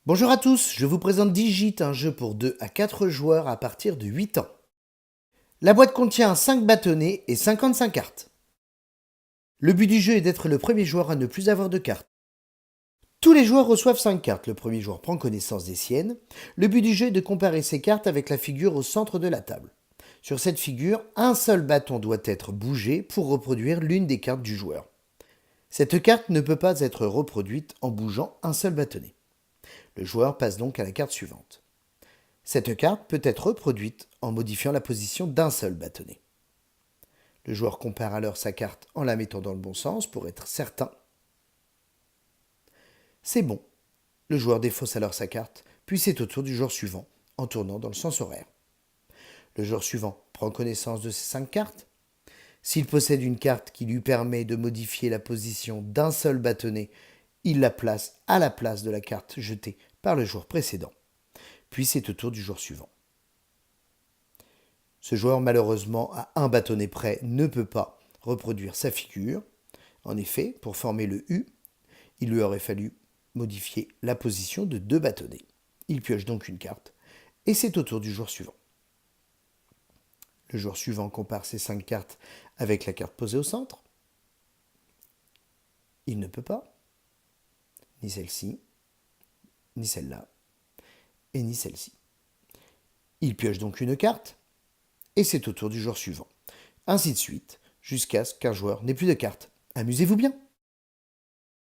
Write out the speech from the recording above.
Bonjour à tous, je vous présente Digit, un jeu pour 2 à 4 joueurs à partir de 8 ans. La boîte contient 5 bâtonnets et 55 cartes. Le but du jeu est d'être le premier joueur à ne plus avoir de cartes. Tous les joueurs reçoivent 5 cartes, le premier joueur prend connaissance des siennes. Le but du jeu est de comparer ces cartes avec la figure au centre de la table. Sur cette figure, un seul bâton doit être bougé pour reproduire l'une des cartes du joueur. Cette carte ne peut pas être reproduite en bougeant un seul bâtonnet. Le joueur passe donc à la carte suivante. Cette carte peut être reproduite en modifiant la position d'un seul bâtonnet. Le joueur compare alors sa carte en la mettant dans le bon sens pour être certain. C'est bon. Le joueur défausse alors sa carte, puis c'est au tour du joueur suivant, en tournant dans le sens horaire. Le joueur suivant prend connaissance de ses 5 cartes. S'il possède une carte qui lui permet de modifier la position d'un seul bâtonnet, il la place à la place de la carte jetée par le joueur précédent. Puis c'est au tour du joueur suivant. Ce joueur, malheureusement, à un bâtonnet près, ne peut pas reproduire sa figure. En effet, pour former le U, il lui aurait fallu modifier la position de 2 bâtonnets. Il pioche donc une carte, et c'est au tour du joueur suivant. Le joueur suivant compare ses 5 cartes avec la carte posée au centre. Il ne peut pas, ni celle-ci, ni celle-là, et ni celle-ci. Il pioche donc une carte, et c'est au tour du joueur suivant. Ainsi de suite, jusqu'à ce qu'un joueur n'ait plus de cartes. Amusez-vous bien!